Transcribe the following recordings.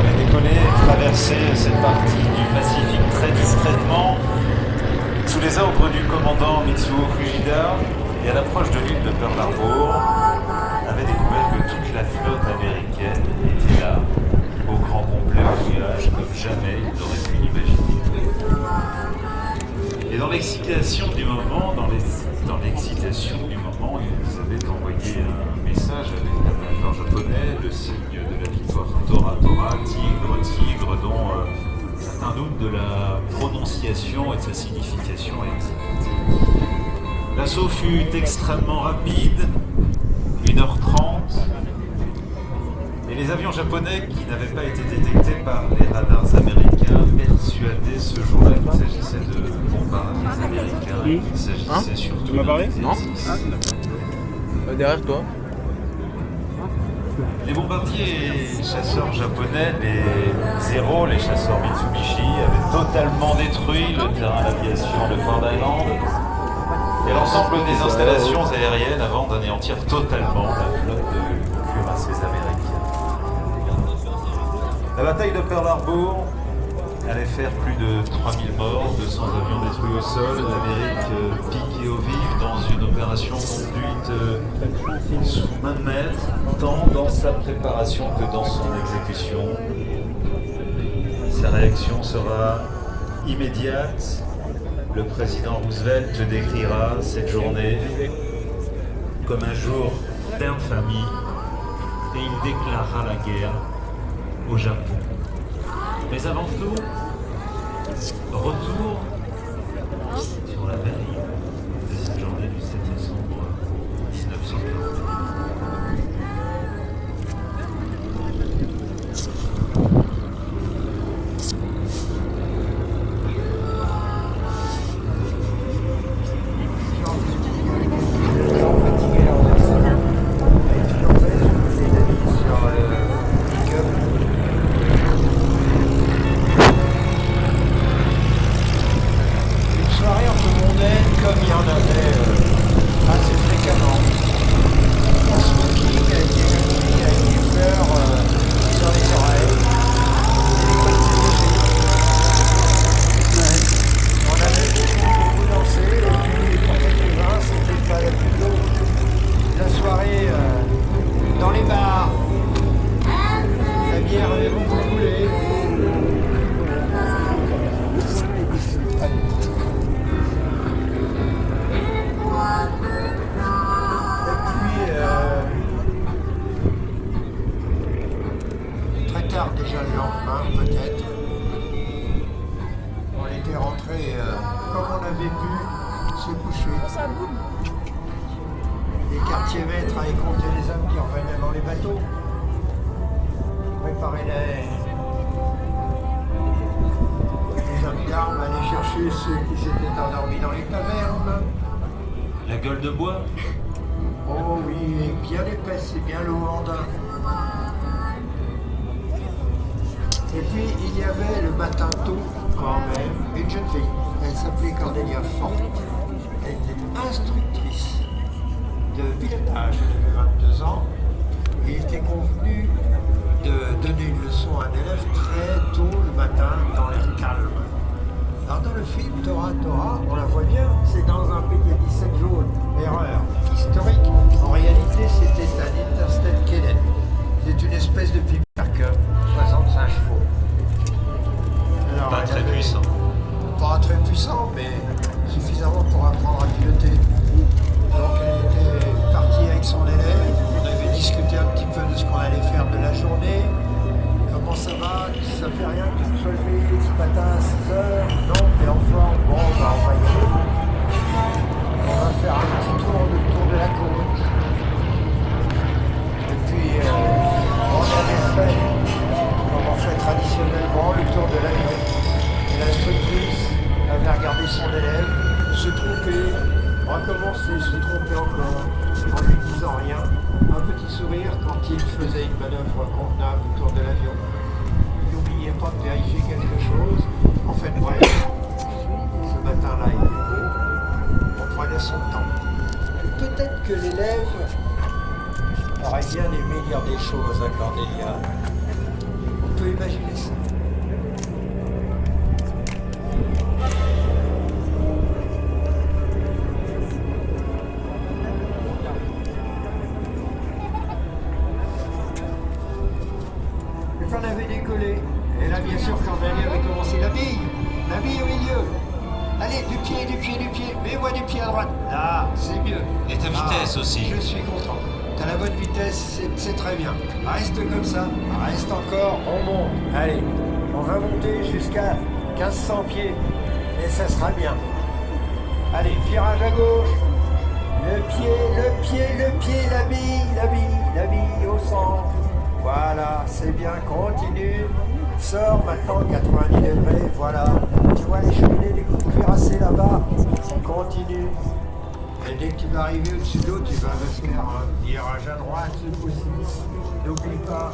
avait décollé et traversé cette partie du Pacifique très discrètement sous les ordres du commandant Mitsuo Fujida, et à l'approche de l'île de Pearl Harbor, avait découvert que toute la flotte américaine était là, au grand complet au voyage, comme jamais il n'aurait pu l'imaginer. Et dans l'excitation du moment, il nous avait envoyé un message avec un major japonais, le signe de la victoire Tora Tora, tigre, tigre, dont certains doutent de la prononciation et de sa signification exacte. L'assaut fut extrêmement rapide, 1h30, et les avions japonais qui n'avaient pas été détectés par les radars américains persuadaient ce jour-là qu'il s'agissait de bombardiers américains, qu'il s'agissait surtout Tu m'as parlé? Non. Derrière toi. Les bombardiers et chasseurs japonais, les Zero, les chasseurs Mitsubishi, avaient totalement détruit le terrain d'aviation de Ford Island et l'ensemble des installations aériennes avant d'anéantir totalement la flotte de cuirassés américains. La bataille de Pearl Harbor allait faire plus de 3000 morts, 200 avions détruits au sol, l'Amérique piquée au vif dans une opération conduite sous main de maître, tant dans sa préparation que dans son exécution. Sa réaction sera immédiate. Le président Roosevelt décrira cette journée comme un jour d'infamie et il déclarera la guerre au Japon. Mais avant tout, retour sur la veille de cette journée du 7 décembre 1941. Déjà le lendemain, peut-être. On était rentré comme on avait pu se coucher. Les quartiers maîtres allaient compter les hommes qui revenaient dans les bateaux, préparer les hommes d'armes, allaient chercher ceux qui s'étaient endormis dans les cavernes. La gueule de bois? Oh oui, bien épaisse et bien lourde. Et puis il y avait le matin tôt, quand même, une jeune fille. Elle s'appelait Cordelia Fort. Elle était instructrice de pilotage. Elle avait 22 ans. Il était convenu de donner une leçon à un élève très tôt le matin dans l'air calme. Alors dans le film Tora Tora, on la voit bien, c'est dans un pays à 17 jaune. Erreur historique. En réalité, c'était un Interstate Kennedy. C'est une espèce de piperque, 65 chevaux. Alors, Pas très puissant. Pas très puissant, mais suffisamment pour apprendre à piloter. Donc elle était partie avec son élève, on avait discuté un petit peu de ce qu'on allait faire de la journée. Comment ça va? Ça fait rien que tu te sois levé ce matin à 6h? Non, t'es en forme? Bon, bah on va y aller. On va faire un petit tour de la côte. Et puis, on avait fait, comme on fait traditionnellement, le tour de l'avion. L'instructrice avait regardé son élève, se tromper, recommencer, se tromper encore, en lui disant rien. Un petit sourire quand il faisait une manœuvre convenable autour de l'avion. Il n'oubliait pas de vérifier quelque chose. En fait, bref, ce matin-là, il était beau. On prenait son temps. Peut-être que l'élève aurait bien aimé dire des choses à Cordelia. On peut imaginer on avait décollé. Et là, bien sûr, Cordelia avait commencé la bille au milieu. Allez, du pied. Mets-moi du pied à droite. Là, c'est mieux. Et ta vitesse aussi. Je suis content. T'as la bonne vitesse, c'est très bien. Reste comme ça. Reste encore, on monte. Allez, on va monter jusqu'à 1500 pieds. Et ça sera bien. Allez, virage à gauche. Le pied, la bille au centre. Voilà, c'est bien, continue. Sors maintenant, 90 degrés, voilà. Tu vois les cheminées, les coups de cuirassés là-bas. Continue. Et dès que tu vas arriver au-dessus de l'eau, tu vas faire un virage à droite, c'est possible. N'oublie pas,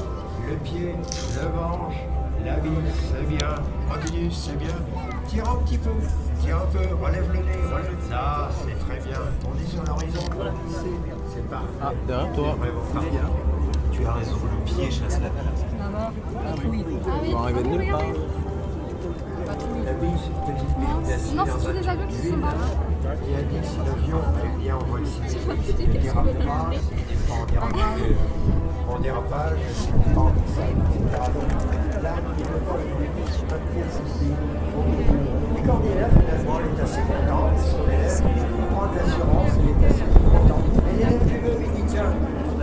le pied, le manche, la bille, c'est bien. Continue, c'est bien. Tire un petit peu, relève le nez, Là, c'est très bien. On est sur l'horizon, c'est parfait. Ah, derrière toi. C'est vraiment parfait. Tu as raison, le pied chasse la balle. Maman, la trouille. On va arriver de nulle part. La bille, c'est une petite bille d'acier Non, dans c'est un des avions qui tube sont là. qui indique si l'avion est bien en voie de cycliste, s'il ne dérape pas, s'il n'est pas en dérapage, s'il n'est pas en glissade, etc. Donc là, il ne faut pas maintenir cette bille. Et Cordelia, finalement, elle est assez contente, son élève prend de l'assurance, elle est assez contente. Et l'élève du veut, il dit tiens,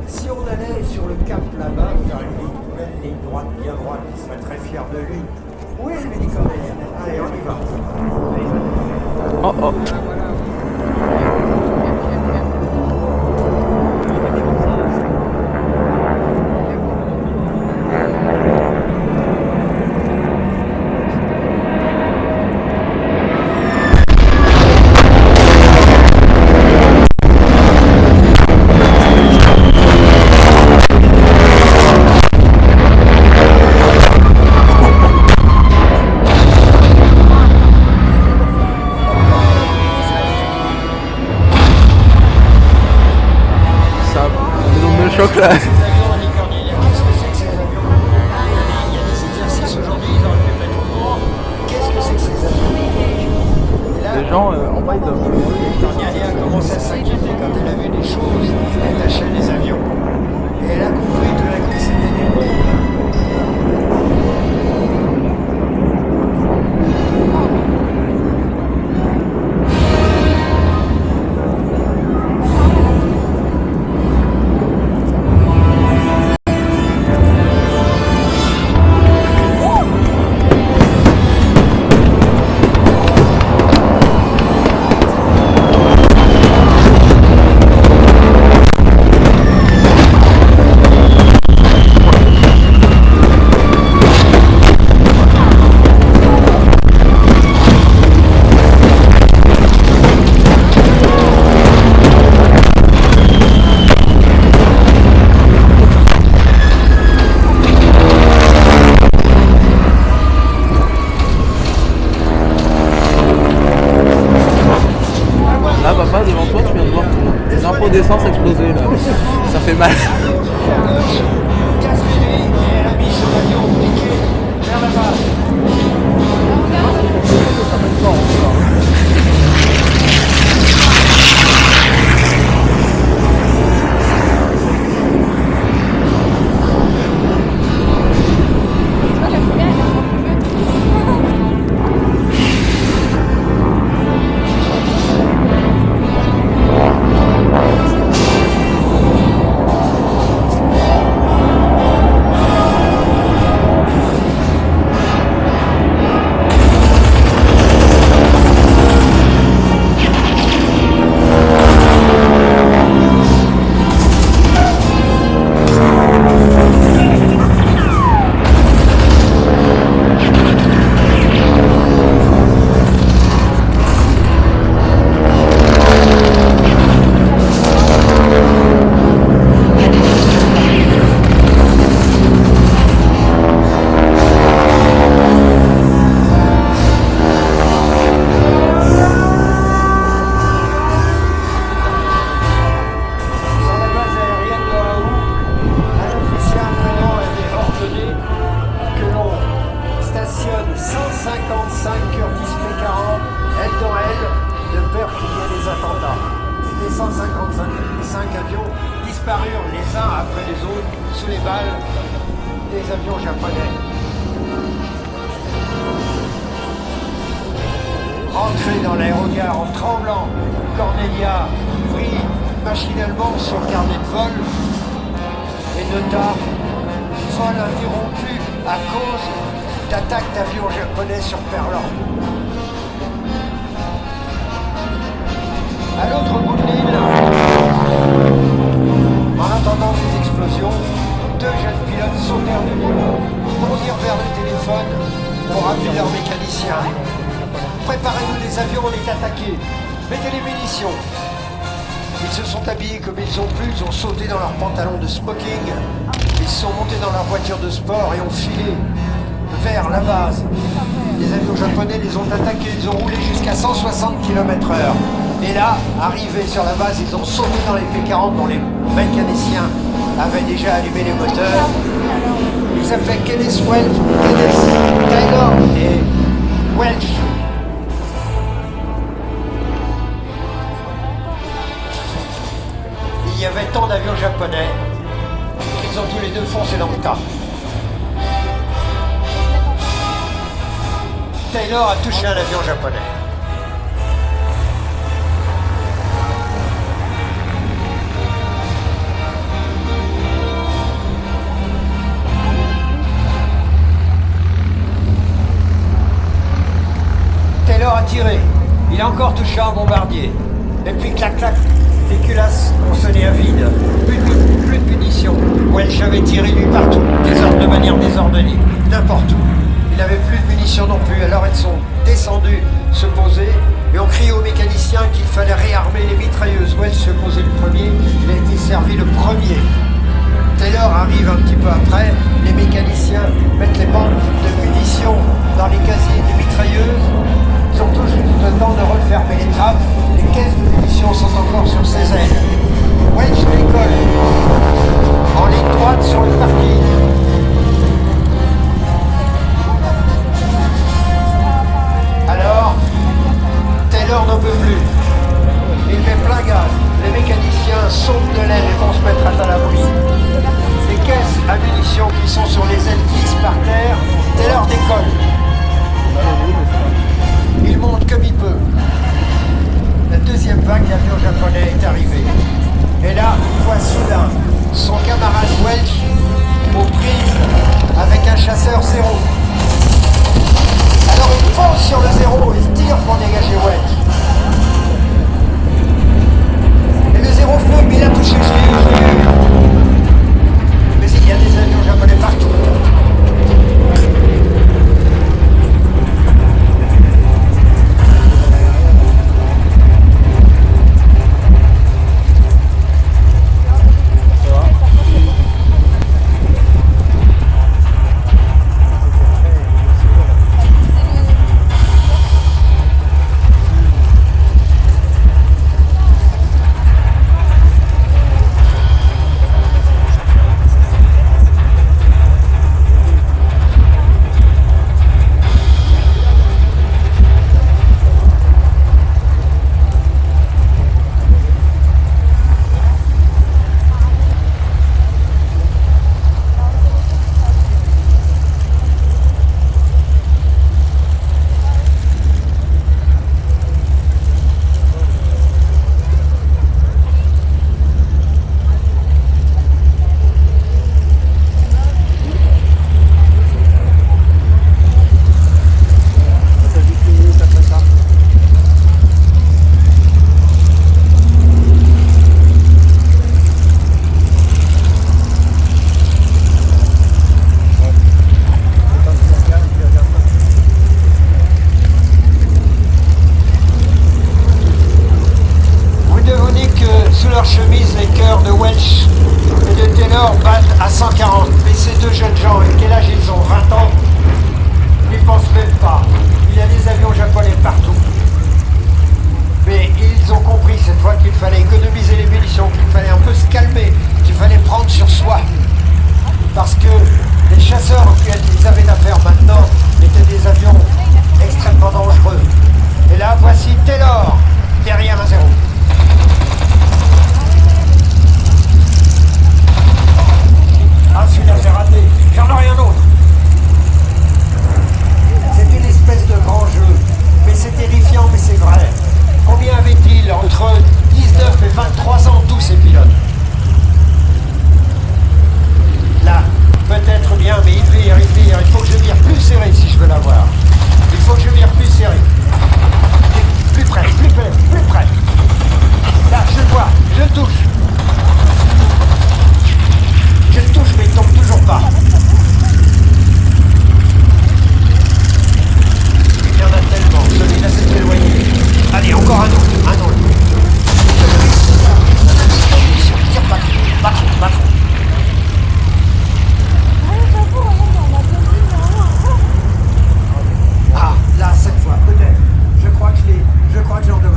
si on allait sur le cap là-bas, faire une ligne droite, bien droite, il serait très fier de lui. Oui, lui dit Cordelia. Allez, on y va. Oh oh. Choc là. Qu'est-ce que c'est que ces avions? Il y a des exercices aujourd'hui, ils auraient pu mettre au courant. Qu'est-ce que c'est que ces avions? Et là, Les gens en bas ils doivent. Cornelia a commencé à s'inquiéter quand elle a vu des choses attachées à des avions. Et elle a compris tout d'un coup que c'était des bombes. Là papa devant toi tu viens de voir ton impôt d'essence exploser là. Ça fait mal. Casse les et elle a mis son avion piqué vers la base. les 155 avions disparurent les uns après les autres sous les balles des avions japonais. Rentré dans l'aérogare en tremblant, Cornelia prit machinalement son carnet de vol et nota vol interrompu à cause d'attaques d'avions japonais sur Pearl Harbor. À l'autre bout de l'île, en attendant des explosions, deux jeunes pilotes sautèrent de l'île, coururent vers le téléphone pour appeler leurs mécaniciens. Préparez-nous des avions, on est attaqués. Mettez les munitions. Ils se sont habillés comme ils ont pu, ils ont sauté dans leurs pantalons de smoking, ils sont montés dans leur voiture de sport et ont filé vers la base. Les avions japonais les ont attaqués, ils ont roulé jusqu'à 160 km/h. Et là, arrivés sur la base, ils ont sauté dans les P-40 dont les mécaniciens avaient déjà allumé les moteurs. Ils s'appelaient Kenneth Taylor et Welch. Il y avait tant d'avions japonais qu'ils ont tous les deux foncé dans le tas. Taylor a touché un avion japonais. Taylor a tiré. Il a encore touché un bombardier. Et puis clac clac, les culasses ont sonné à vide. Plus de munitions. Welch avait tiré lui partout, de manière désordonnée, n'importe où. Il n'avait plus de munitions non plus, alors ils sont descendus se poser et ont crié aux mécaniciens qu'il fallait réarmer les mitrailleuses. Welch se posait le premier, il a été servi le premier. Taylor arrive un petit peu après, les mécaniciens mettent les